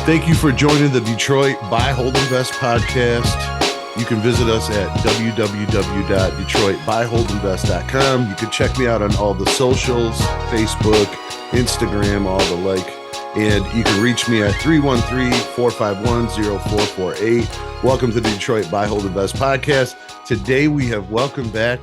Thank you for joining the Detroit Buy, Hold, Invest podcast. You can visit us at www.detroitbuyholdinvest.com. You can check me out on all the socials, Facebook, Instagram, all the like. And you can reach me at 313-451-0448. Welcome to the Detroit Buy, Hold, Invest podcast. Today we have welcomed back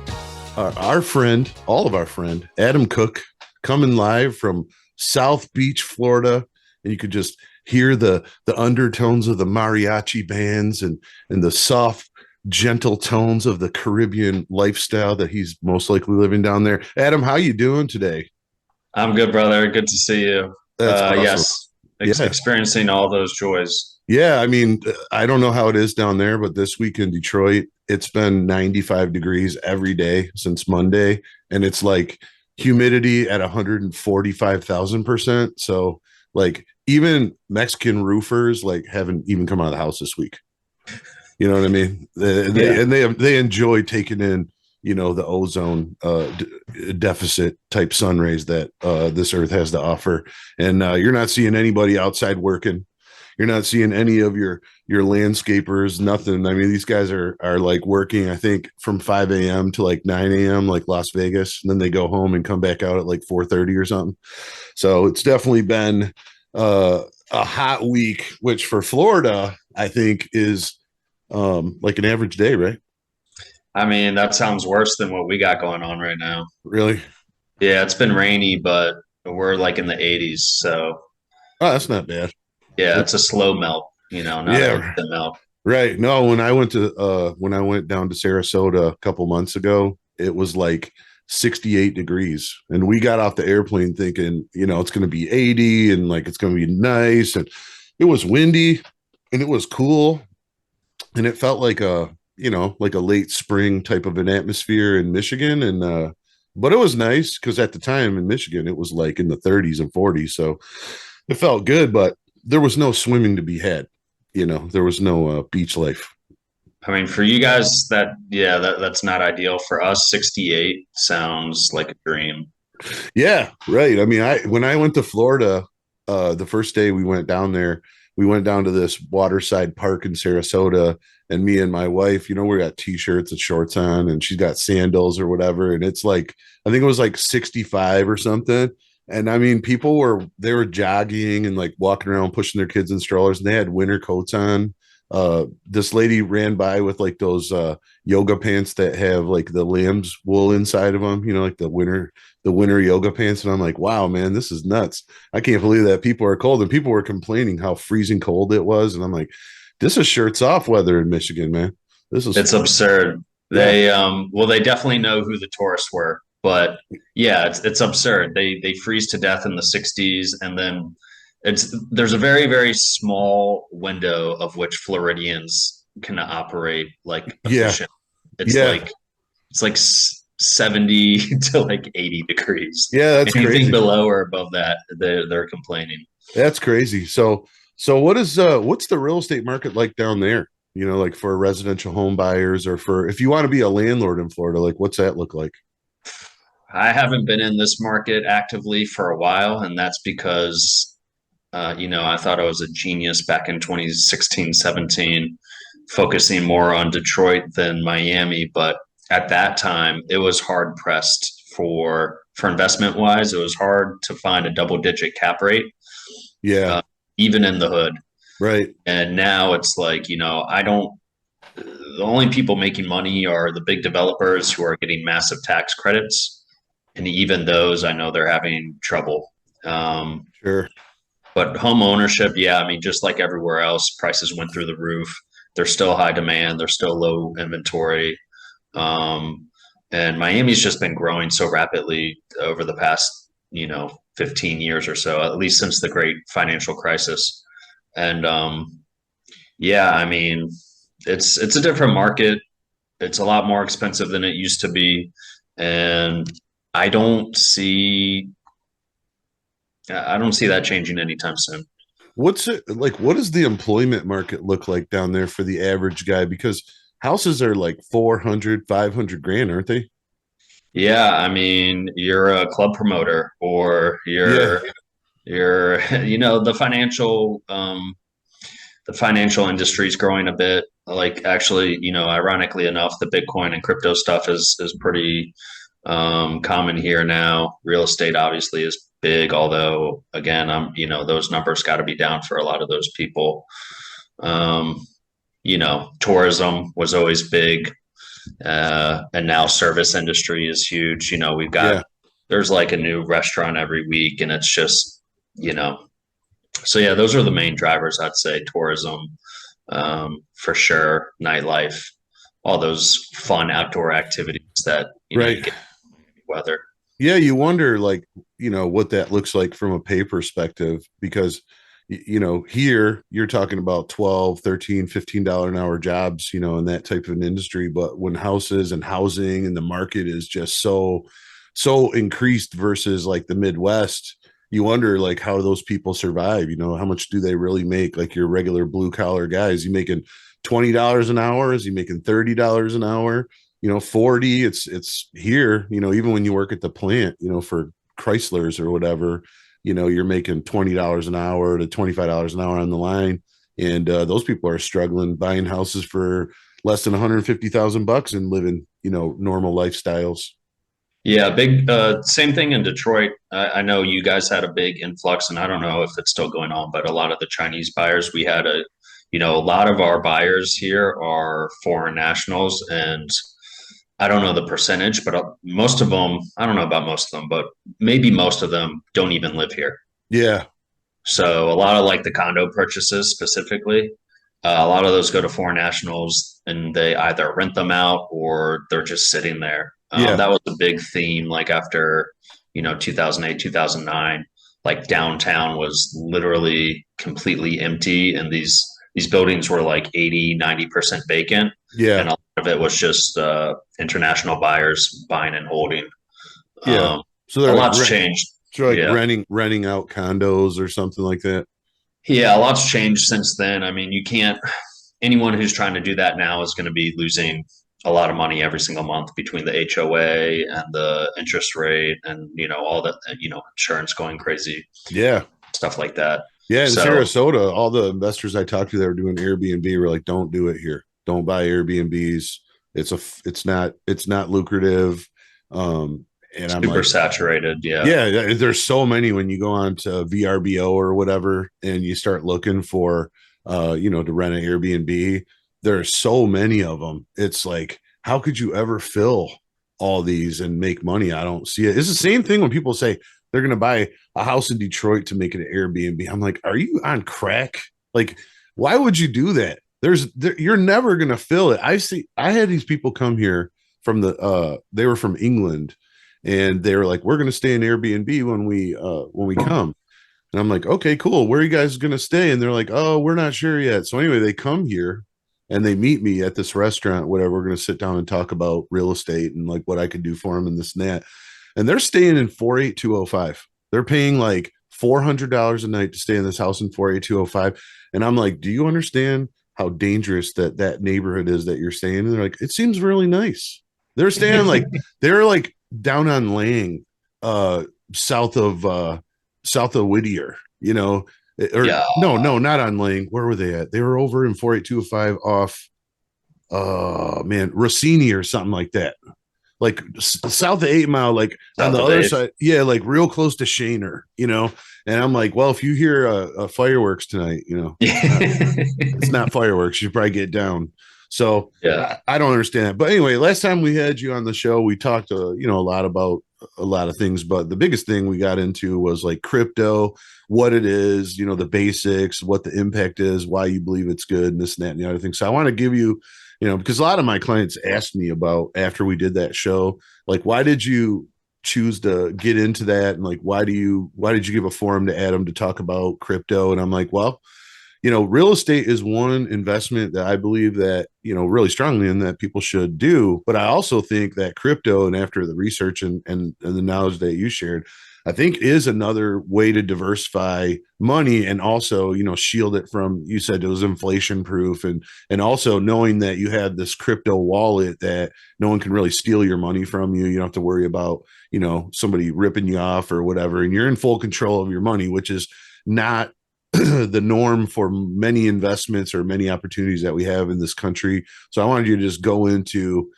our friend, all of our friend, Adam Cook, coming live from South Beach, Florida. And you could just hear the undertones of the mariachi bands and the soft, gentle tones of the Caribbean lifestyle that he's most likely living down there. Adam, how you doing today? I'm good, brother. Good to see you. That's awesome. Yes, experiencing all those joys. Yeah, I mean, I don't know how it is down there, but this week in Detroit, it's been 95 degrees every day since Monday, and it's like humidity at 145,000%. So, like, even Mexican roofers like haven't even come out of the house this week. You know what I mean? They enjoy taking in, you know, the ozone deficit type sun rays that this earth has to offer. And you're not seeing anybody outside working. You're not seeing any of your landscapers, nothing. I mean, these guys are like working, I think, from 5 a.m. to like 9 a.m., like Las Vegas. And then they go home and come back out at like 4:30 or something. So it's definitely been a hot week, which for Florida, I think is like an average day, right? I mean, that sounds worse than what we got going on right now. Really? Yeah, it's been rainy, but we're like in the 80s. So, Oh, that's not bad. yeah, it's a slow melt, not an instant melt. Right. No, when I went down to Sarasota a couple months ago, it was like 68 degrees. And we got off the airplane thinking, it's going to be 80 and like it's going to be nice. And it was windy and it was cool. And it felt like like a late spring type of an atmosphere in Michigan. And but it was nice because at the time in Michigan, it was like in the 30s and 40s. So it felt good, but there was no swimming to be had. There was no beach life. I mean, for you guys, that's not ideal. For us, 68 sounds like a dream. Yeah, right. I mean, when I went to Florida, the first day we went down there, we went down to this waterside park in Sarasota, and me and my wife, we got t-shirts and shorts on, and she's got sandals or whatever, and it's like I think it was like 65 or something. And I mean, they were jogging and like walking around, pushing their kids in strollers, and they had winter coats on. This lady ran by with like those yoga pants that have like the lamb's wool inside of them, like the winter yoga pants. And I'm like, wow, man, this is nuts. I can't believe that people are cold. And people were complaining how freezing cold it was. And I'm like, this is shirts off weather in Michigan, man. It's absurd. They they definitely know who the tourists were. But yeah, it's absurd. They freeze to death in the 60s, and then there's a very, very small window of which Floridians can operate like efficient. It's like 70 to like 80 degrees. Yeah, that's anything crazy. Below or above that, they're complaining. That's crazy. So what's the real estate market like down there? Like for residential home buyers, or for if you want to be a landlord in Florida, like what's that look like? I haven't been in this market actively for a while, and that's because, I thought I was a genius back in 2016, 17, focusing more on Detroit than Miami. But at that time, it was hard pressed for investment wise. It was hard to find a double digit cap rate, Yeah, even in the hood. right. And now it's like, the only people making money are the big developers who are getting massive tax credits. And even those, I know they're having trouble. Sure. But home ownership, yeah, I mean, just like everywhere else, prices went through the roof. There's still high demand. There's still low inventory. And Miami's just been growing so rapidly over the past, 15 years or so, at least since the great financial crisis. And yeah, I mean, it's a different market. It's a lot more expensive than it used to be. And I don't see that changing anytime soon. What's it like? What does the employment market look like down there for the average guy? Because houses are like 400, 500 grand, aren't they? Yeah, I mean, you're a club promoter or Yeah. you're the financial the financial industry is growing a bit. Like actually, ironically enough, the Bitcoin and crypto stuff is pretty common here now. Real estate obviously is big, although again, those numbers got to be down for a lot of those people. Um, tourism was always big, and now service industry is huge. We've got Yeah. there's like a new restaurant every week, and it's just so yeah, those are the main drivers. I'd say tourism, for sure, nightlife, all those fun outdoor activities that you Right. get weather. Yeah, you wonder like, what that looks like from a pay perspective because here you're talking about 12, 13, $15 an hour jobs, in that type of an industry, but when houses and housing and the market is just so increased versus like the Midwest, you wonder like how those people survive, how much do they really make like your regular blue collar guys? You making $20 an hour? Is he making $30 an hour? 40, it's here, even when you work at the plant, for Chryslers or whatever, you're making $20 an hour to $25 an hour on the line. And those people are struggling buying houses for less than 150,000 bucks and living, normal lifestyles. Yeah, big. Same thing in Detroit. I know you guys had a big influx, and I don't know if it's still going on, but a lot of the Chinese buyers, we had a lot of our buyers here are foreign nationals, and I don't know the percentage, but most of them, I don't know about most of them, but maybe most of them don't even live here. Yeah. So a lot of like the condo purchases specifically, a lot of those go to foreign nationals and they either rent them out or they're just sitting there. Yeah. That was a big theme, like after, 2008, 2009, like downtown was literally completely empty and these buildings were like 80, 90% vacant. Yeah. And a lot of it was just international buyers buying and holding. Yeah. Um, So a they're like lot's changed. so like Yeah. renting out condos or something like that. Yeah, a lot's changed since then. I mean, you can't, anyone who's trying to do that now is going to be losing a lot of money every single month between the HOA and the interest rate and, all that, insurance going crazy, Yeah. stuff like that. Yeah, in So, Sarasota, all the investors I talked to that were doing Airbnb were like, "Don't do it here. Don't buy Airbnbs. It's not lucrative." Um, and I'm super like, saturated. Yeah. "Yeah, there's so many when you go on to VRBO or whatever, and you start looking for, to rent an Airbnb. There's so many of them. It's like, how could you ever fill all these and make money? I don't see it. It's the same thing when people say they're going to buy a house in Detroit to make it an Airbnb. I'm like, are you on crack? Like, why would you do that? You're never going to fill it. I had these people come here from they were from England and they were like, we're going to stay in Airbnb when we come. And I'm like, okay, cool. Where are you guys going to stay? And they're like, oh, we're not sure yet. So anyway, they come here and they meet me at this restaurant, whatever. We're going to sit down and talk about real estate and like what I could do for them and this and that. And they're staying in 48205. They're paying like $400 a night to stay in this house in 48205. And I'm like, do you understand how dangerous that neighborhood is that you're staying in? And they're like, it seems really nice. They're staying like they're like down on Lang, south of Whittier, or Yeah. no, not on Lang. Where were they at? They were over in 48205 off, man, Rossini or something like that. Like south of 8 Mile, like on South the of other Dave. side, yeah, like real close to Shaner, And I'm like, well, if you hear a fireworks tonight, it's not fireworks. You probably get down. So Yeah. I don't understand that. But anyway, last time we had you on the show, we talked, a lot about a lot of things. But the biggest thing we got into was like crypto, what it is, the basics, what the impact is, why you believe it's good, and this and that and the other thing. So I want to give you, because a lot of my clients asked me about after we did that show, like, why did you choose to get into that? And like, why did you give a forum to Adam to talk about crypto? And I'm like, well, real estate is one investment that I believe that, really strongly in that people should do. But I also think that crypto, and after the research and the knowledge that you shared, I think is another way to diversify money and also, shield it from, you said it was inflation proof and also knowing that you have this crypto wallet that no one can really steal your money from you. You don't have to worry about, somebody ripping you off or whatever. And you're in full control of your money, which is not the norm for many investments or many opportunities that we have in this country. So I wanted you to just go into,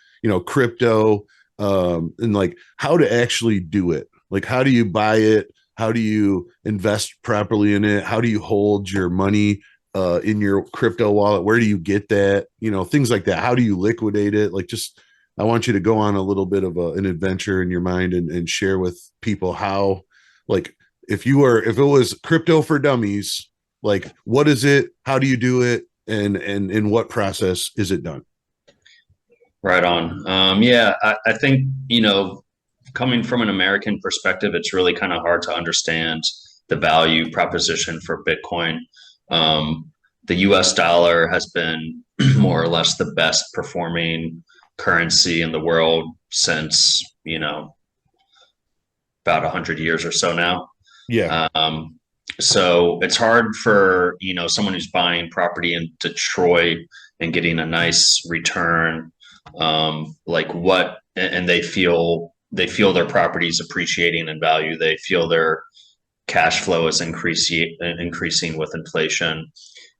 crypto, and like how to actually do it. Like, how do you buy it? How do you invest properly in it? How do you hold your money in your crypto wallet? Where do you get that? Things like that. How do you liquidate it? Like, just I want you to go on a little bit of an adventure in your mind and share with people how, like, if it was crypto for dummies, like, what is it? How do you do it? And in what process is it done? Right on. Yeah, I think, coming from an American perspective, it's really kind of hard to understand the value proposition for Bitcoin. The US dollar has been more or less the best performing currency in the world since, about 100 years or so now. Yeah. So it's hard for, someone who's buying property in Detroit and getting a nice return, like what, and they feel their property is appreciating in value. They feel their cash flow is increasing with inflation.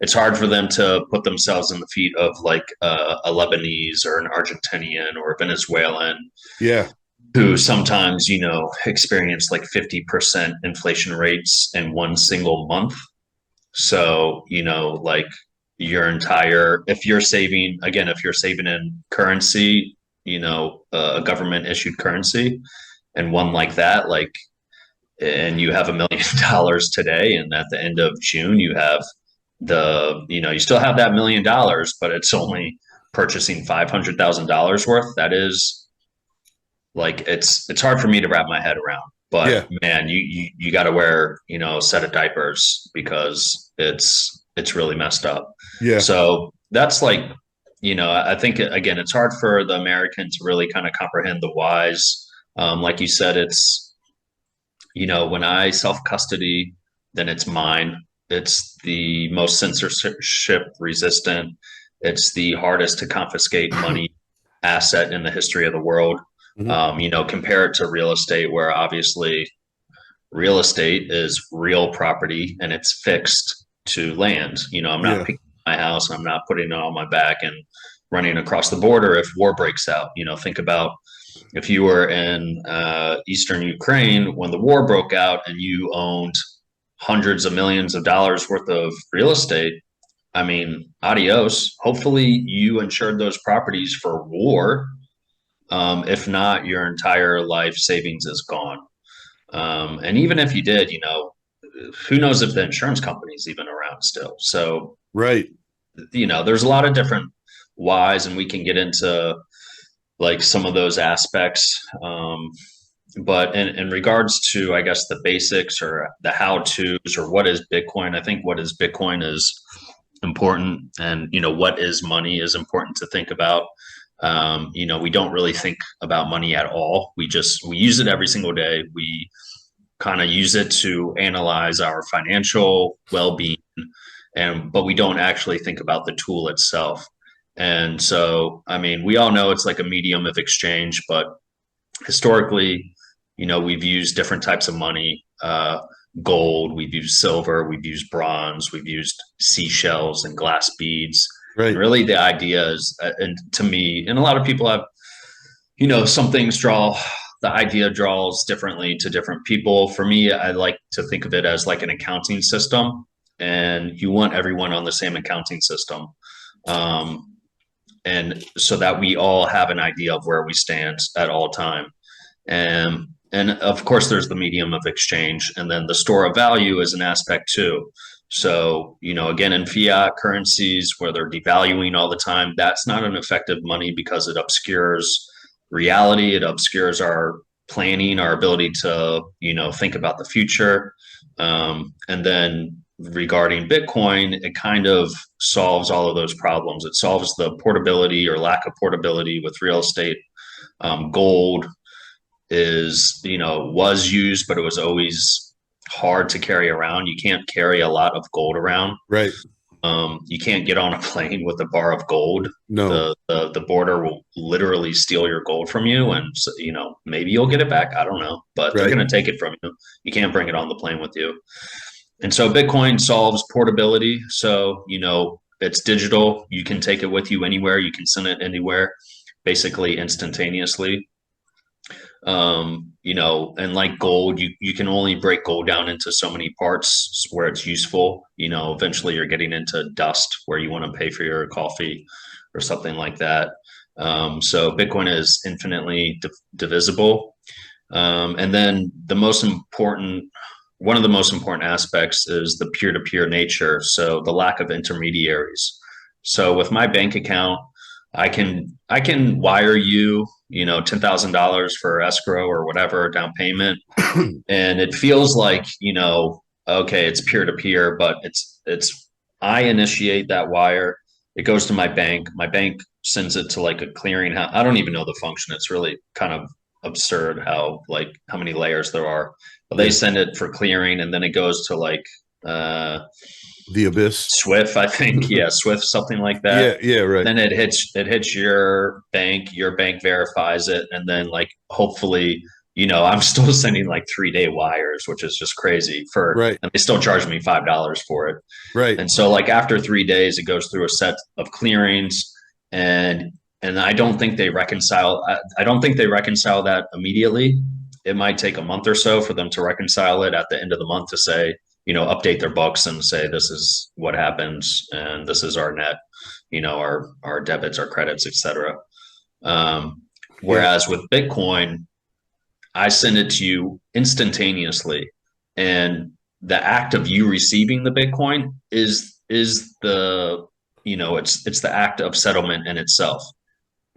It's hard for them to put themselves in the feet of like a Lebanese or an Argentinian or a Venezuelan Yeah. who sometimes, experience like 50% inflation rates in one single month. So, like if you're saving in currency, a government issued currency and one like that, like, and you have $1 million today, and at the end of June, you have you still have that $1 million, but it's only purchasing $500,000 worth. That is like it's hard for me to wrap my head around. Yeah. But man, you got to wear a set of diapers because it's really messed up. Yeah. So that's like I think again it's hard for the American to really kind of comprehend the whys. Like you said, it's when I self custody, then it's mine. It's the most censorship resistant. It's the hardest to confiscate money asset in the history of the world. Mhm. Compare it to real estate, where obviously real estate is real property and it's fixed to land. I'm not Yeah. picking my house, I'm not putting it on my back and running across the border if war breaks out. Think about if you were in Eastern Ukraine when the war broke out and you owned hundreds of millions of dollars worth of real estate. I mean, adios. Hopefully, you insured those properties for war. If not, your entire life savings is gone. And even if you did, who knows if the insurance company is even around still. So, Right. there's a lot of different whys, and we can get into like some of those aspects. But in regards to, I guess, the basics or the how to's or what is Bitcoin, I think what is Bitcoin is important. And, what is money is important to think about. We don't really think about money at all. We use it every single day. We kind of use it to analyze our financial well-being, but we don't actually think about the tool itself. And so, I mean, we all know it's like a medium of exchange, but historically, we've used different types of money, gold, we've used silver, we've used bronze, we've used seashells and glass beads. And Right. really the idea is, and to me, and a lot of people have, some things the idea draws differently to different people. For me, I like to think of it as like an accounting system, and you want everyone on the same accounting system. And so that we all have an idea of where we stand at all time. And of course, there's the medium of exchange, and then the store of value is an aspect too. So, again, in fiat currencies where they're devaluing all the time, that's not an effective money because it obscures reality. It obscures our planning, our ability to, think about the future. And then regarding Bitcoin, it kind of solves all of those problems. It solves the portability or lack of portability with real estate. Gold was used, but it was always hard to carry around. You can't carry a lot of gold around. Right. You can't get on a plane with a bar of gold. No. The border will literally steal your gold from you, and maybe you'll get it back. I don't know, but they're Right. going to take it from you. You can't bring it on the plane with you. And so Bitcoin solves portability. So, it's digital. You can take it with you anywhere. You can send it anywhere, basically instantaneously. And like gold, you can only break gold down into so many parts where it's useful. Eventually you're getting into dust where you want to pay for your coffee or something like that. So Bitcoin is infinitely divisible. And then one of the most important aspects is the peer-to-peer nature. So the lack of intermediaries. So with my bank account, I can wire you, $10,000 for escrow or whatever down payment, and it feels like, okay, it's peer to peer, but it's I initiate that wire. It goes to my bank. My bank sends it to like a clearinghouse. I don't even know the function. It's really kind of absurd how many layers there are. But they Yeah. send it for clearing, and then it goes to like uh, The abyss. Swift, I think. Yeah, Swift, something like that. Yeah, yeah, right. Then it hits your bank verifies it, and then like hopefully, I'm still sending like 3-day wires, which is just crazy Right, and they still charge me $5 for it. right. And so like after 3 days, it goes through a set of clearings, and I don't think they reconcile. I don't think they reconcile that immediately. It might take a month or so for them to reconcile it at the end of the month to say, update their books and say this is what happens and this is our net, our debits, our credits, etc. Yeah, Whereas with Bitcoin, I send it to you instantaneously, and the act of you receiving the Bitcoin is the it's the act of settlement in itself.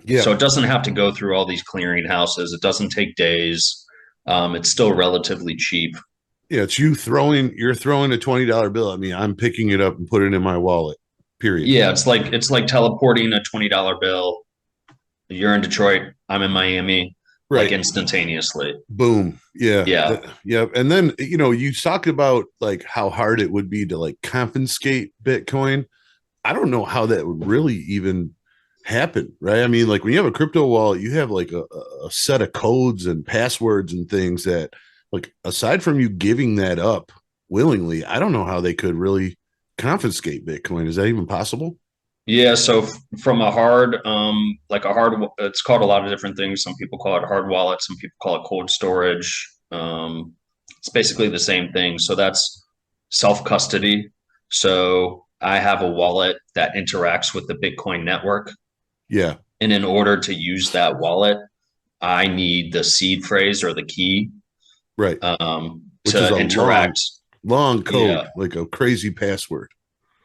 yeah, So it doesn't have to go through all these clearing houses. It doesn't take days. It's still relatively cheap. yeah. It's you're throwing a $20 bill at me. I'm picking it up and putting it in my wallet. Period. Yeah, it's like teleporting a $20 bill. You're in Detroit, I'm in Miami, like Right. instantaneously. Boom. Yeah. Yeah. Yeah. And then, you talk about like how hard it would be to like confiscate Bitcoin. I don't know how that would really even happen, right? I mean, like when you have a crypto wallet, you have like a set of codes and passwords and things that, like, aside from you giving that up willingly, I don't know how they could really confiscate Bitcoin. Is that even possible? Yeah, so from it's called a lot of different things. Some people call it hard wallet, some people call it cold storage. It's basically the same thing. So that's self custody. So I have a wallet that interacts with the Bitcoin network. Yeah. And in order to use that wallet, I need the seed phrase or the key Right. Which is to a interact. long code, Yeah. like a crazy password.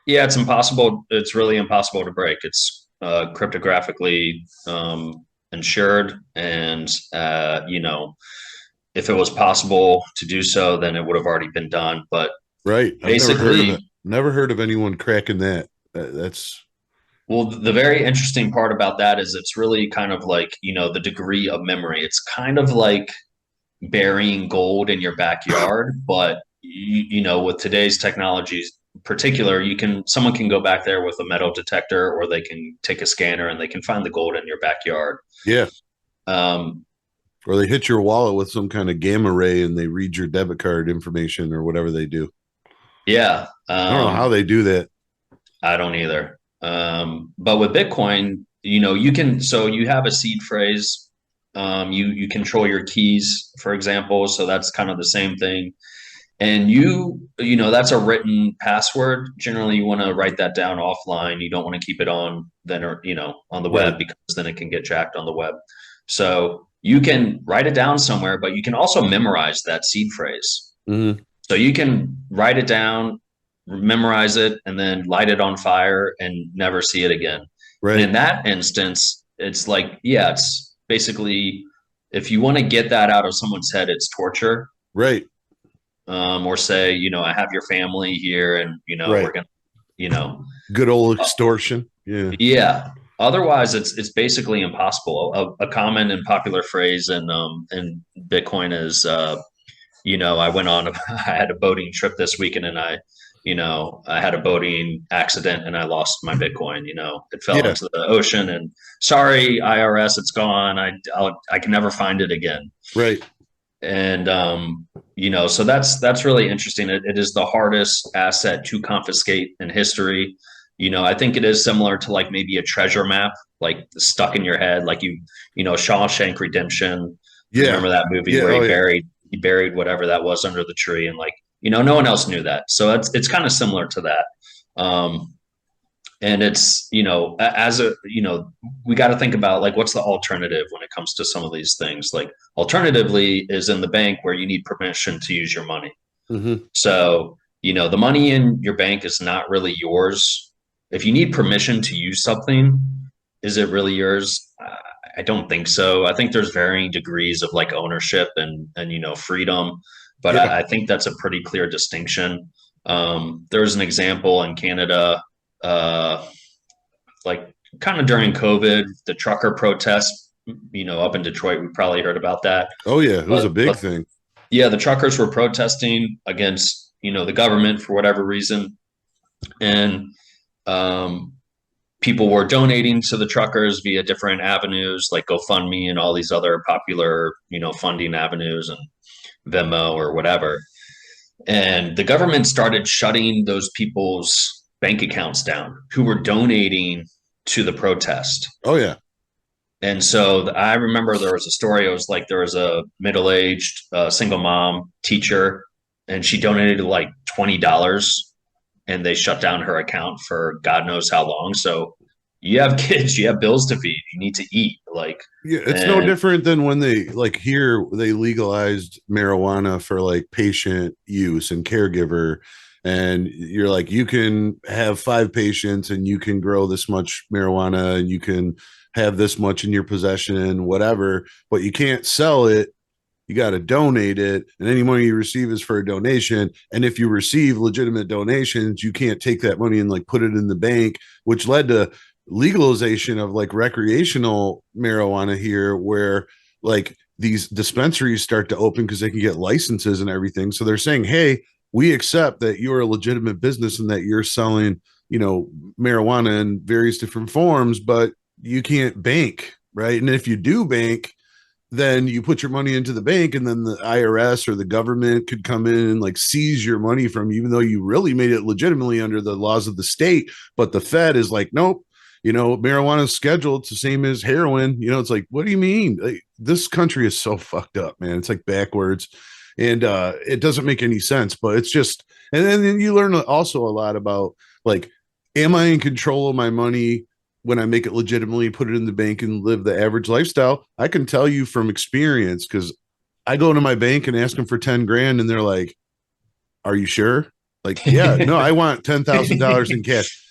Yeah, it's impossible. It's really impossible to break. It's cryptographically insured, and if it was possible to do so, then it would have already been done. But Right. I've never heard of it. basically, Never heard of anyone cracking that. That's well, the very interesting part about that is it's really kind of like the degree of memory. It's kind of like burying gold in your backyard, but with today's technologies particular, someone can go back there with a metal detector, or they can take a scanner and they can find the gold in your backyard. yeah. um, Or they hit your wallet with some kind of gamma ray and they read your debit card information or whatever they do. yeah. I don't know how they do that. I don't either. But with Bitcoin, you have a seed phrase. You control your keys, for example. So that's kind of the same thing. And that's a written password. Generally, you want to write that down offline. You don't want to keep it on on the Right. web, because then it can get jacked on the web. So you can write it down somewhere, but you can also memorize that seed phrase. Mm-hmm. So you can write it down, memorize it, and then light it on fire and never see it again. And Right. in that instance, it's like, yeah, it's basically, if you want to get that out of someone's head, it's torture. Right. Or say, I have your family here, and Right. we're gonna, you know, Good old extortion. Yeah. yeah. Otherwise, it's basically impossible. A common and popular phrase in Bitcoin is, I went on, I had a boating trip this weekend, and I had a boating accident and I lost my Bitcoin. It fell Yeah. into the ocean, and sorry, IRS, it's gone. I can never find it again. Right. And so that's really interesting. It is the hardest asset to confiscate in history. I think it is similar to like maybe a treasure map, like stuck in your head, like Shawshank Redemption. If you Yeah. remember that movie Yeah. where Oh yeah. he buried whatever that was under the tree, and like no one else knew that. So it's kind of similar to that. Um, and it's as a we got to think about like what's the alternative when it comes to some of these things. Like alternatively is in the bank where you need permission to use your money. Hmm. So the money in your bank is not really yours. If you need permission to use something, is it really yours? I don't think so. I think there's varying degrees of like ownership and freedom, but Yeah. I think that's a pretty clear distinction. There was an example in Canada, uh, like kind of during COVID, the trucker protests, up in Detroit. We probably heard about that. Oh yeah. It was a big But thing. yeah, the truckers were protesting against the government for whatever reason, and um, people were donating to the truckers via different avenues like GoFundMe and all these other popular funding avenues and Venmo or whatever. And the government started shutting those people's bank accounts down who were donating to the protest. Oh yeah. And so I remember there was a story. It was like there was a middle-aged single mom teacher, and she donated like $20, and they shut down her account for God knows how long. So you have kids, you have bills to feed, you need to eat. Like, Yeah, it's no and different than when they like here they legalized marijuana for like patient use and caregiver. And you're like, you can have 5 patients and you can grow this much marijuana and you can have this much in your possession, whatever, but you can't sell it. You got to donate it. And any money you receive is for a donation. And if you receive legitimate donations, you can't take that money and like put it in the bank, which led to legalization of like recreational marijuana here, where like these dispensaries start to open because they can get licenses and everything. So they're saying, hey, we accept that you're a legitimate business and that you're selling, marijuana in various different forms, but you can't bank, right? And if you do bank, then you put your money into the bank and then the IRS or the government could come in and like seize your money from you, even though you really made it legitimately under the laws of the state. But the Fed is like, nope, marijuana is scheduled. It's the same as heroin. It's like, what do you mean? Like, this country is so fucked up, man. It's like backwards. And it doesn't make any sense, but it's just, and then you learn also a lot about like, am I in control of my money? When I make it legitimately, put it in the bank and live the average lifestyle, I can tell you from experience because I go to my bank and ask them for 10 grand and they're like, are you sure? Like, yeah, no, I want $10,000 in cash.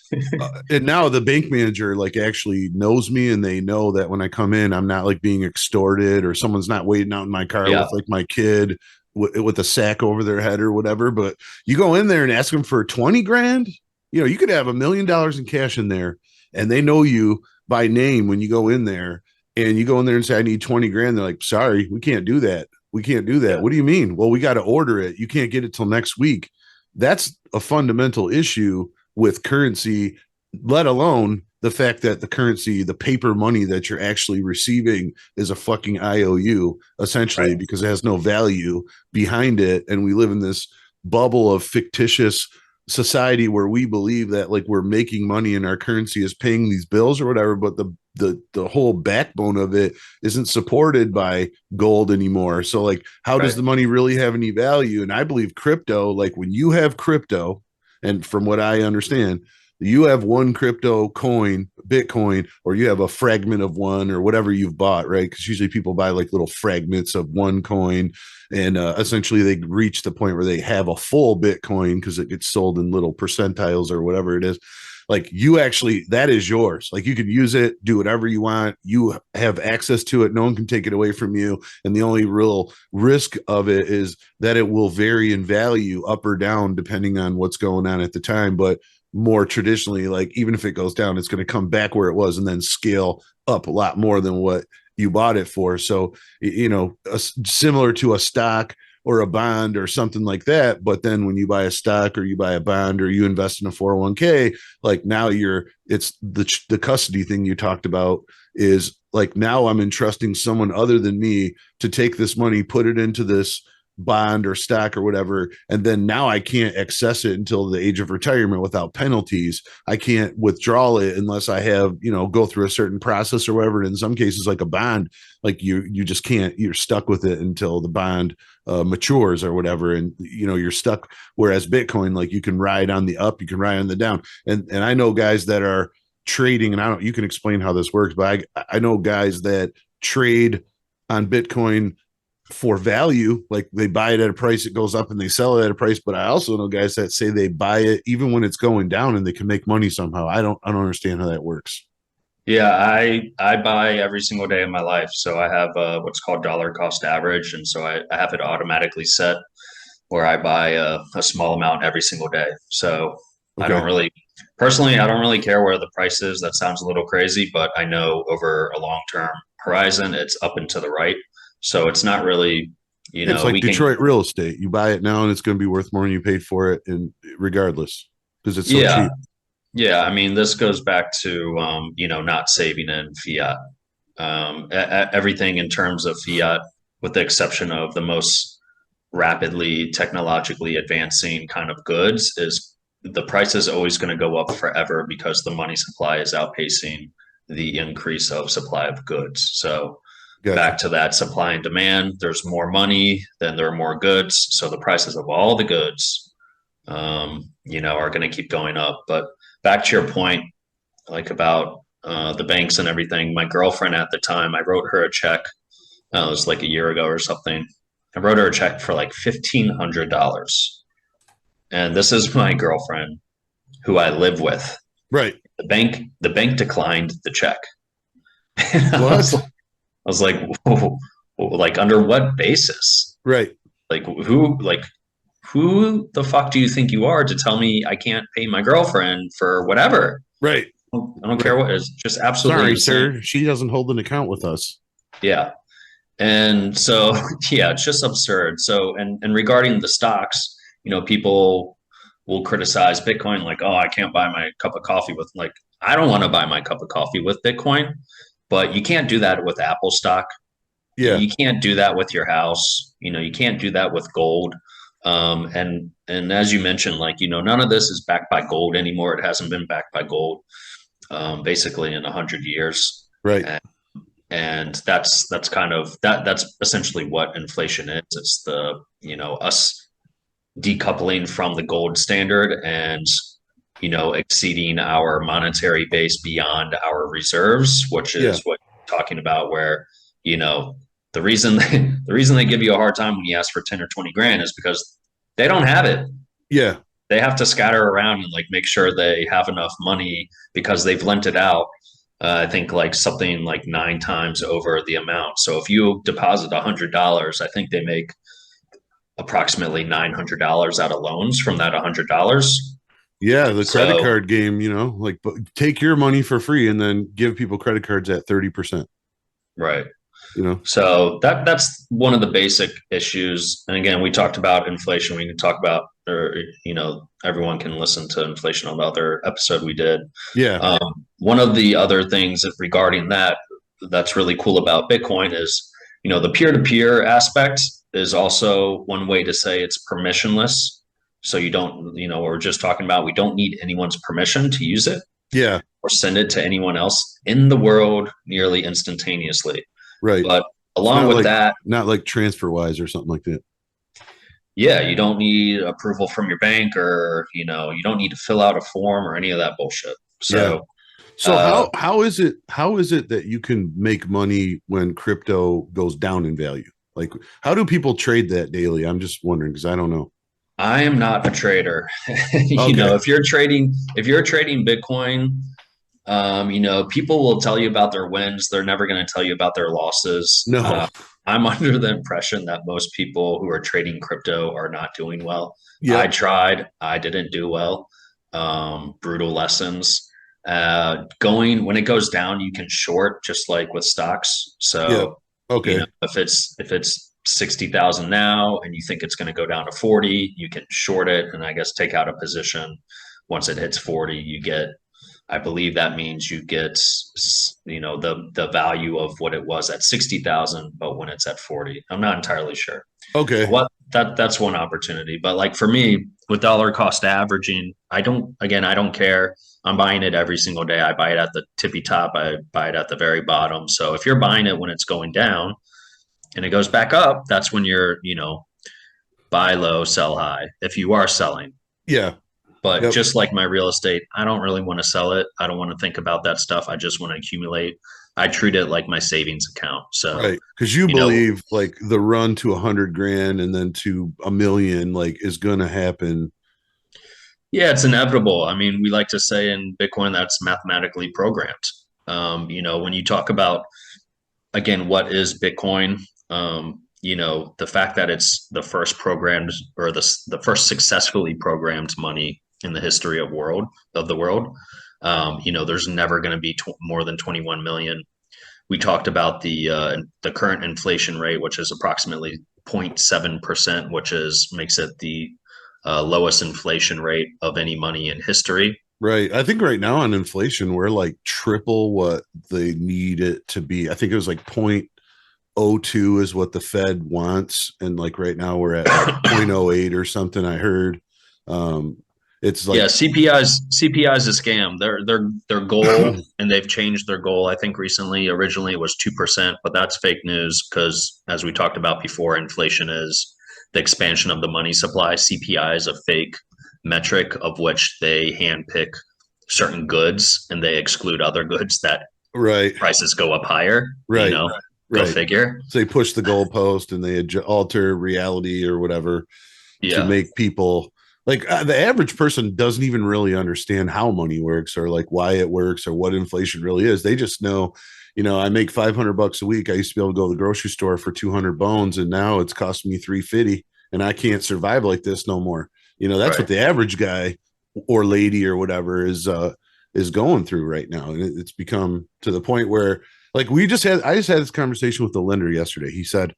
And now the bank manager like actually knows me and they know that when I come in, I'm not like being extorted or someone's not waiting out in my car yeah, with like my kid with a sack over their head or whatever. But you go in there and ask them for 20 grand, you could have $1 million in cash in there and they know you by name when you go in there and you go in there and say, I need 20 grand. They're like, sorry, we can't do that. We can't do that. yeah, What do you mean? Well, we got to order it. You can't get it till next week. That's a fundamental issue with currency, let alone the fact that the currency, the paper money that you're actually receiving is a fucking IOU, essentially, right, because it has no value behind it. And we live in this bubble of fictitious society where we believe that like we're making money and our currency is paying these bills or whatever, but the whole backbone of it isn't supported by gold anymore. So like how does right, the money really have any value? And I believe crypto, like when you have crypto, and from what I understand, you have one crypto coin, Bitcoin, or you have a fragment of one or whatever you've bought, right? Because usually people buy like little fragments of one coin and essentially they reach the point where they have a full Bitcoin because it gets sold in little percentiles or whatever it is. Like you actually, that is yours. Like you can use it, do whatever you want. You have access to it. No one can take it away from you. And the only real risk of it is that it will vary in value up or down depending on what's going on at the time. But more traditionally, like even if it goes down, it's going to come back where it was and then scale up a lot more than what you bought it for. So, similar to a stock or a bond or something like that. But then when you buy a stock or you buy a bond or you invest in a 401k, like now it's the custody thing you talked about is like now I'm entrusting someone other than me to take this money, put it into this bond or stock or whatever, and then now I can't access it until the age of retirement without penalties. I can't withdraw it unless I have, go through a certain process or whatever. And in some cases, like a bond, like you just can't, you're stuck with it until the bond matures or whatever, and you're stuck. Whereas Bitcoin, like you can ride on the up, you can ride on the down. And I know guys that are trading, and I don't, you can explain how this works, but I know guys that trade on Bitcoin for value, like they buy it at a price, it goes up, and they sell it at a price. But I also know guys that say they buy it even when it's going down and they can make money somehow. I don't understand how that works. Yeah, I buy every single day of my life. So I have what's called dollar cost average. And so I have it automatically set where I buy a small amount every single day. So I Okay. don't really, personally, I don't really care where the price is. That sounds a little crazy, but I know over a long-term horizon, it's up and to the right. So it's not really, It's like we can, Detroit real estate. You buy it now and it's going to be worth more than you paid for it, and regardless, because it's so yeah, cheap. yeah. I mean, this goes back to, not saving in fiat. Everything in terms of fiat, with the exception of the most rapidly technologically advancing kind of goods, is the price is always going to go up forever because the money supply is outpacing the increase of supply of goods. So Gotcha. back to that supply and demand, there's more money, then there are more goods. So the prices of all the goods, are going to keep going up. But back to your point, like about the banks and everything, my girlfriend at the time, I wrote her a check. It was like a year ago or something. I wrote her a check for like $1,500. And this is my girlfriend who I live with. Right. The bank declined the check. And What? I was like, whoa, like under what basis? Right. Who the fuck do you think you are to tell me I can't pay my girlfriend for whatever? Right. I don't care Right. what. It's just absolutely Sorry, insane. sir. She doesn't hold an account with us. Yeah. And so, yeah, it's just absurd. So, and regarding the stocks, people will criticize Bitcoin like, oh, I can't buy my cup of coffee with, like, I don't want to buy my cup of coffee with Bitcoin, but you can't do that with Apple stock. Yeah. You can't do that with your house. You can't do that with gold. And as you mentioned, like, none of this is backed by gold anymore. It hasn't been backed by gold, basically in 100 years. Right. And that's kind of that's essentially what inflation is. It's the us decoupling from the gold standard and exceeding our monetary base beyond our reserves, which Yeah. is what you're talking about, where you know the reason they give you a hard time when you ask for 10 or 20 grand is because they don't have it. Yeah. They have to scatter around and like make sure they have enough money because they've lent it out. I think like something like 9 times over the amount. So if you deposit $100, I think they make approximately $900 out of loans from that $100. Yeah. The credit So card game, like take your money for free and then give people credit cards at 30%, right. you know? So that's one of the basic issues. And again, we talked about inflation. We can talk about, or everyone can listen to inflation on the other episode we did. Yeah. One of the other things regarding that's really cool about Bitcoin is, the peer-to-peer aspect is also one way to say it's permissionless. So you don't, we're just talking about, we don't need anyone's permission to use it Yeah. or send it to anyone else in the world nearly instantaneously. Right. But It's along with that, not like TransferWise or something like that. yeah, you don't need approval from your bank, or, you don't need to fill out a form or any of that bullshit. Yeah. So, So how is it that you can make money when crypto goes down in value? Like how do people trade that daily? I'm just wondering because I don't know. I am not a trader. Okay. If you're trading Bitcoin, people will tell you about their wins. They're never going to tell you about their losses. No. I'm under the impression that most people who are trading crypto are not doing well. I Yep. tried, I didn't do well. Brutal lessons. Going when it goes down, you can short just like with stocks. Yep. So, Okay. if it's 60,000 now and you think it's going to go down to 40, you can short it and I guess take out a position. Once it hits 40, you get, I believe that means you get, the value of what it was at 60,000, but when it's at 40, I'm not entirely sure. Okay. What that's one opportunity. But like for me, with dollar cost averaging, I don't care. I'm buying it every single day. I buy it at the tippy top. I buy it at the very bottom. So if you're buying it when it's going down and it goes back up, that's when you're, buy low, sell high. If you are selling. Yeah. But Yep. just like my real estate, I don't really want to sell it. I don't want to think about that stuff. I just want to accumulate. I treat it like my savings account. So, Right. Because you you know, believe like the run to 100 grand and then to a million, like, is going to happen. yeah, it's inevitable. I mean, we like to say in Bitcoin that's mathematically programmed. When you talk about, again, what is Bitcoin? The fact that it's the first programmed or the first successfully programmed money in the history of the world. There's never going to be more than 21 million. We talked about the current inflation rate, which is approximately 0.7%, which makes it the lowest inflation rate of any money in history. Right. I think right now on inflation, we're like triple what they need it to be. I think it was like 0.02 is what the Fed wants. And like right now we're at like 0.08 or something. I heard. Um, it's Yeah, like, CPI is a scam. Their goal, and they've changed their goal. I think recently, originally it was 2%, but that's fake news because, as we talked about before, inflation is the expansion of the money supply. CPI is a fake metric of which they handpick certain goods and they exclude other goods that right, prices go up higher. right, Go right. figure. So they push the goalpost and they alter reality or whatever to Yeah, make people like the average person doesn't even really understand how money works or like why it works or what inflation really is. They just know, I make $500 a week. I used to be able to go to the grocery store for 200 bones, and now it's costing me 350, and I can't survive like this no more. That's what right. the average guy or lady or whatever is going through right now, and it's become to the point where like I just had this conversation with the lender yesterday. He said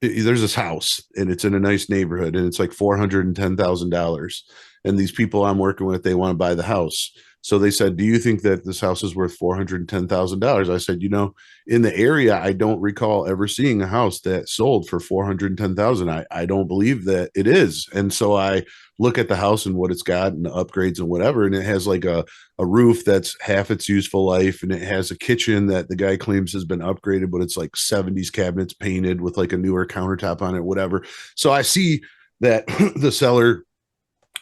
there's this house and it's in a nice neighborhood and it's like $410,000. And these people I'm working with, they want to buy the house. So they said, do you think that this house is worth $410,000? I said, in the area, I don't recall ever seeing a house that sold for 410,000. I don't believe that it is. And so I look at the house and what it's got and the upgrades and whatever. And it has like a roof that's half its useful life. And it has a kitchen that the guy claims has been upgraded, but it's like 70s cabinets painted with like a newer countertop on it, whatever. So I see that the seller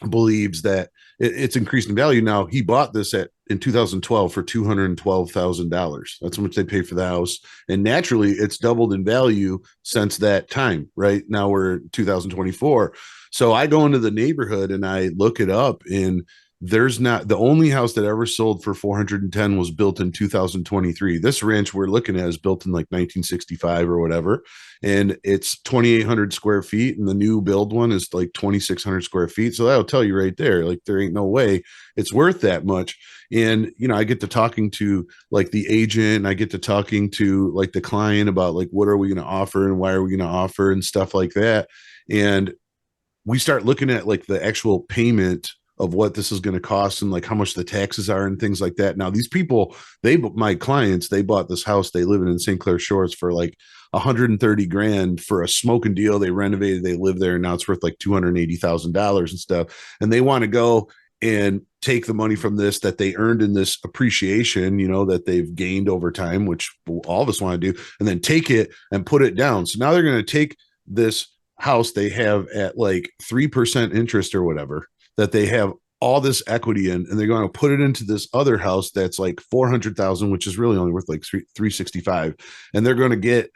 believes that it's increased in value. Now he bought this in 2012 for $212,000. That's how much they pay for the house, and naturally, it's doubled in value since that time. Right now, we're 2024. So I go into the neighborhood and I look it up, and there's not the only house that ever sold for 410 was built in 2023. This ranch we're looking at is built in like 1965 or whatever, and it's 2,800 square feet, and the new build one is like 2,600 square feet. So that'll tell you right there, like there ain't no way it's worth that much. And I get to talking to like the agent, and I get to talking to like the client about like what are we going to offer and why are we going to offer and stuff like that. And we start looking at like the actual payment of what this is going to cost and like how much the taxes are and things like that. Now, these people, my clients, they bought this house. They live in St. Clair Shores for like 130 grand for a smoking deal. They renovated, they live there, and now it's worth like $280,000 and stuff. And they want to go and take the money from this that they earned in this appreciation, that they've gained over time, which all of us want to do, and then take it and put it down. So now they're going to take this house they have at like 3% interest or whatever that they have all this equity in, and they're going to put it into this other house that's like 400,000, which is really only worth like 365. And they're going to get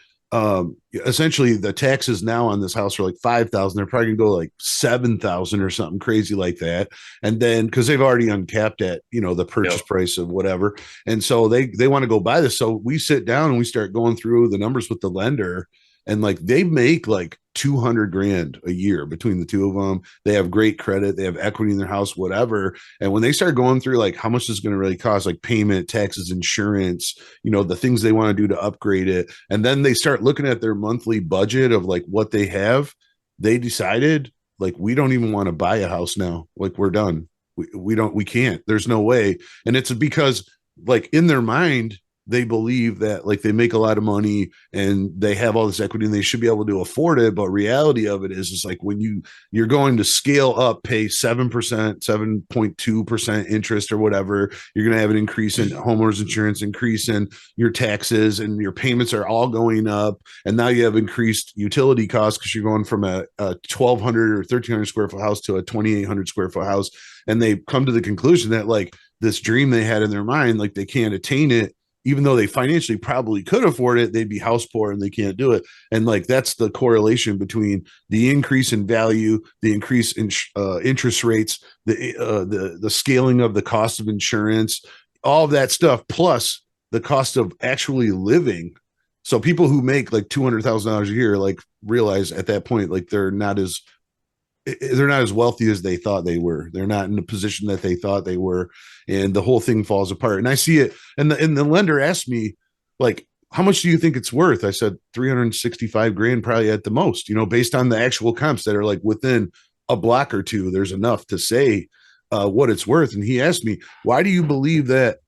essentially the taxes now on this house are like 5,000. They're probably gonna go like 7,000 or something crazy like that. And then because they've already uncapped at the purchase price of whatever, and so they want to go buy this. So we sit down and we start going through the numbers with the lender, and like they make like 200 grand a year between the two of them. They have great credit, they have equity in their house, whatever. And when they start going through like how much is going to really cost, like payment, taxes, insurance, the things they want to do to upgrade it, and then they start looking at their monthly budget of like what they have, they decided like we don't even want to buy a house now. Like we're done. We can't. There's no way. And it's because like in their mind, they believe that like they make a lot of money and they have all this equity and they should be able to afford it. But reality of it is like when you're going to scale up, pay 7%, 7.2% interest or whatever, you're going to have an increase in homeowners insurance, increase in your taxes, and your payments are all going up. And now you have increased utility costs because you're going from a 1,200 or 1,300 square foot house to a 2,800 square foot house. And they come to the conclusion that like this dream they had in their mind, like they can't attain it, even though they financially probably could afford it. They'd be house poor and they can't do it. And like that's the correlation between the increase in value, the increase in interest rates, the scaling of the cost of insurance, all of that stuff, plus the cost of actually living. So people who make like $200,000 a year like realize at that point like they're not as wealthy as they thought they were. They're not in the position that they thought they were, and the whole thing falls apart. And I see it. And the lender asked me, like, how much do you think it's worth? I said 365 grand, probably at the most. Based on the actual comps that are like within a block or two, there's enough to say what it's worth. And he asked me, why do you believe that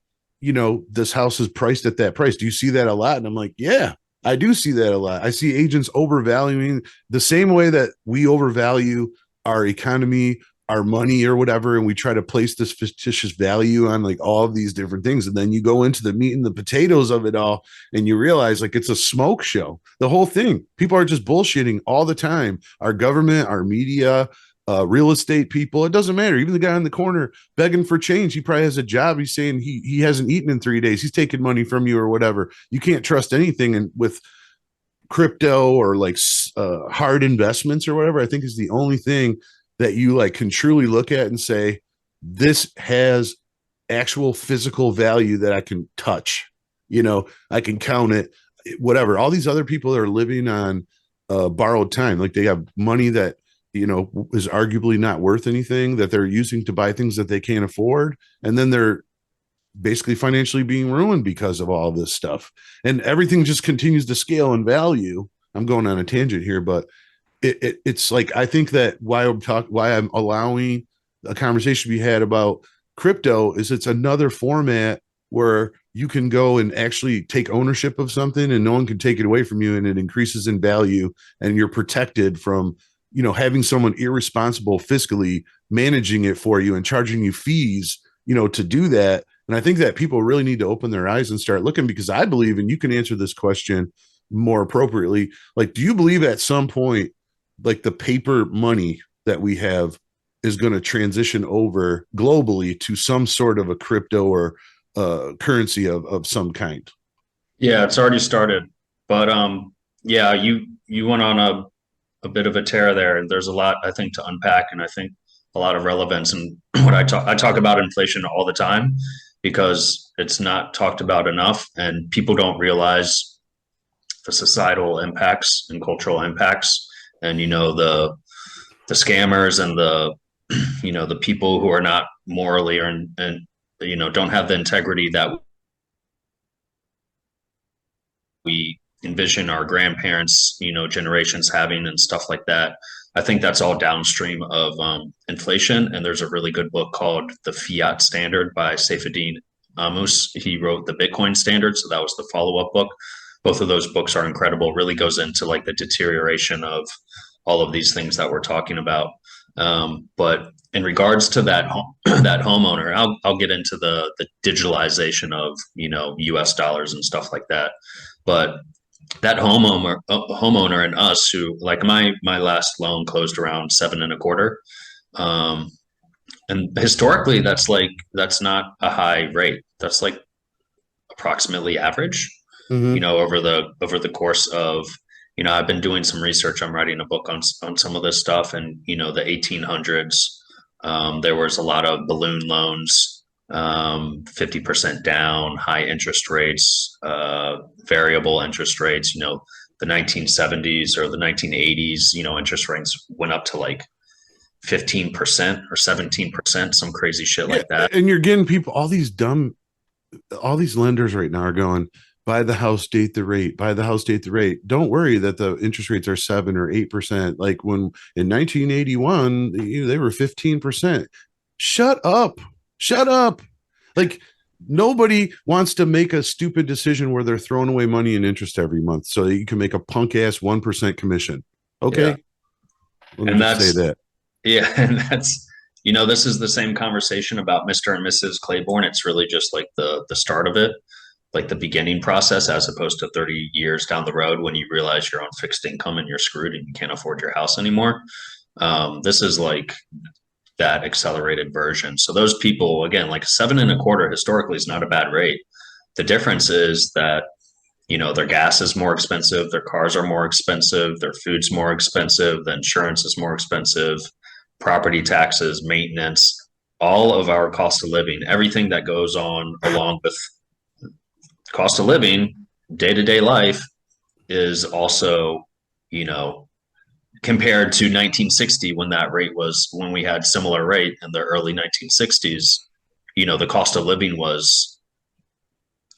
this house is priced at that price? Do you see that a lot? And I'm like, yeah. I do see that a lot. I see agents overvaluing the same way that we overvalue our economy, our money or whatever, and we try to place this fictitious value on like all of these different things. And then you go into the meat and the potatoes of it all and you realize like it's a smoke show. The whole thing. People are just bullshitting all the time. Our government, our media, real estate people, it doesn't matter. Even the guy in the corner begging for change, he probably has a job. He's saying he hasn't eaten in 3 days. He's taking money from you or whatever. You can't trust anything. And with crypto or like hard investments or whatever, I think is the only thing that you like can truly look at and say, this has actual physical value that I can touch. I can count it, whatever. All these other people are living on borrowed time. Like they have money that is arguably not worth anything that they're using to buy things that they can't afford. And then they're basically financially being ruined because of all this stuff. And everything just continues to scale in value. I'm going on a tangent here, but it's like, I think that why I'm allowing a conversation to be had about crypto is it's another format where you can go and actually take ownership of something and no one can take it away from you, and it increases in value and you're protected from having someone irresponsible fiscally managing it for you and charging you fees, to do that. And I think that people really need to open their eyes and start looking, because I believe, and you can answer this question more appropriately, like, do you believe at some point, like the paper money that we have is going to transition over globally to some sort of a crypto or currency of some kind? Yeah, it's already started. But yeah, you went on a bit of a tear there, and there's a lot I think to unpack, and I think a lot of relevance. And what I talk about inflation all the time because it's not talked about enough, and people don't realize the societal impacts and cultural impacts, and the scammers and the the people who are not morally and don't have the integrity that we envision our grandparents, generations having and stuff like that. I think that's all downstream of inflation. And there's a really good book called The Fiat Standard by Saifedean Ammous. He wrote the Bitcoin Standard, so that was the follow-up book. Both of those books are incredible. Really goes into like the deterioration of all of these things that we're talking about. But in regards to that that homeowner, I'll get into the digitalization of U.S. dollars and stuff like that. But that homeowner and us, who like my last loan closed around 7.25, and historically that's not a high rate. That's like approximately average. Mm-hmm. Over the course of I've been doing some research. I'm writing a book on some of this stuff, and the 1800s, there was a lot of balloon loans, 50% down, high interest rates, variable interest rates. the 1970s or the 1980s, interest rates went up to like 15% or 17%, some crazy shit like that. And you're getting people, all these lenders right now are going, buy the house, date the rate, buy the house, date the rate. Don't worry that the interest rates are 7 or 8%. Like when in 1981, they were 15%. Shut up. Like nobody wants to make a stupid decision where they're throwing away money in interest every month so that you can make a punk ass 1% commission. Okay. Yeah. Let me just say that. Yeah. And that's, this is the same conversation about Mr. and Mrs. Claiborne. It's really just like the start of it, like the beginning process, as opposed to 30 years down the road when you realize you're on fixed income and you're screwed and you can't afford your house anymore. This is like that accelerated version. So those people, again, like 7.25 historically is not a bad rate. The difference is that, their gas is more expensive, their cars are more expensive, their food's more expensive, the insurance is more expensive, property taxes, maintenance, all of our cost of living, everything that goes on along with cost of living, day-to-day life is also, compared to 1960 when we had similar rate in the early 1960s, the cost of living was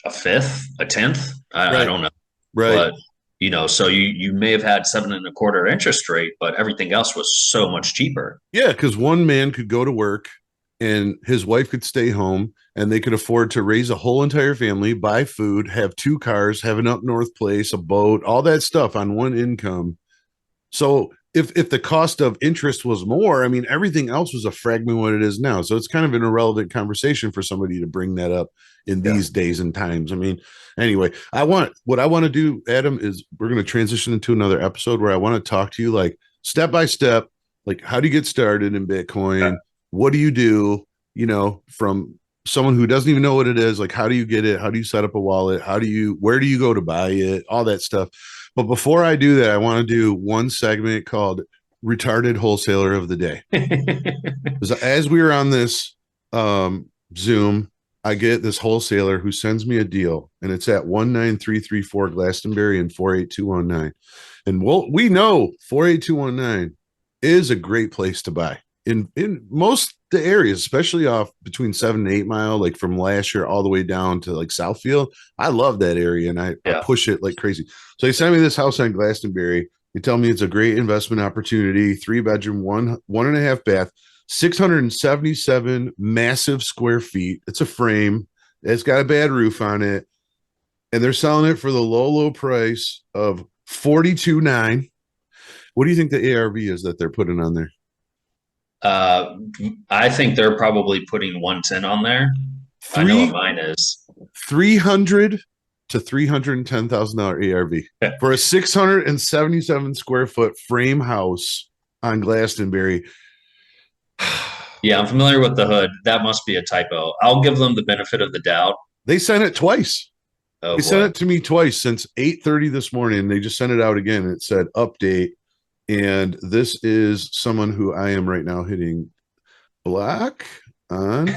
a fifth, a tenth. I don't know. Right. But, so you may have had 7.25 interest rate, but everything else was so much cheaper. Yeah. Because one man could go to work and his wife could stay home and they could afford to raise a whole entire family, buy food, have 2 cars, have an up north place, a boat, all that stuff on one income. So if the cost of interest was more, I mean, everything else was a fragment what it is now. So it's kind of an irrelevant conversation for somebody to bring that up in these days and times. I mean, anyway, what I want to do, Adam, is we're going to transition into another episode where I want to talk to you like step by step, like how do you get started in Bitcoin? Yeah. What do you do, from someone who doesn't even know what it is? Like, how do you get it? How do you set up a wallet? Where do you go to buy it? All that stuff. But before I do that, I want to do one segment called Retarded Wholesaler of the Day. As we were on this Zoom, I get this wholesaler who sends me a deal, and it's at 19334 Glastonbury and 48219. And we know 48219 is a great place to buy in most the areas, especially off between 7 and 8 Mile, like from last year all the way down to like Southfield. I love that area and I push it like crazy. So he sent me this house on Glastonbury. They tell me it's a great investment opportunity, 3-bedroom, 1.5 bath, 677 massive square feet. It's a frame. It's got a bad roof on it. And they're selling it for the low price of $42,900. What do you think the ARV is that they're putting on there? I think they're probably putting 110 on there. I know what mine is. $300,000 to $310,000 ARV for a 677 square foot frame house on Glastonbury. Yeah, I'm familiar with the hood. That must be a typo. I'll give them the benefit of the doubt. They sent it twice. They sent it to me twice since 8:30 this morning. They just sent it out again. It said update. And this is someone who I am right now hitting block on.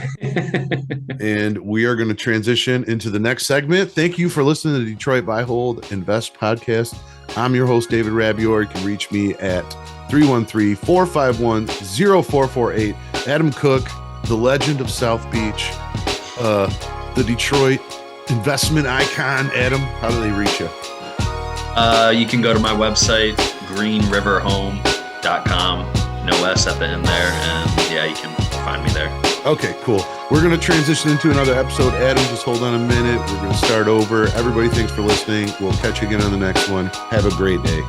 And we are going to transition into the next segment. Thank you for listening to the Detroit Buy, Hold, Invest podcast. I'm your host, David Rabior. You can reach me at 313-451-0448. Adam Cook, the legend of South Beach, the Detroit investment icon. Adam, how do they reach you? You can go to my website, greenriverhome.com. No S at the end there. And yeah, you can find me there. Okay, cool. We're going to transition into another episode. Adam, just hold on a minute. We're going to start over. Everybody, thanks for listening. We'll catch you again on the next one. Have a great day.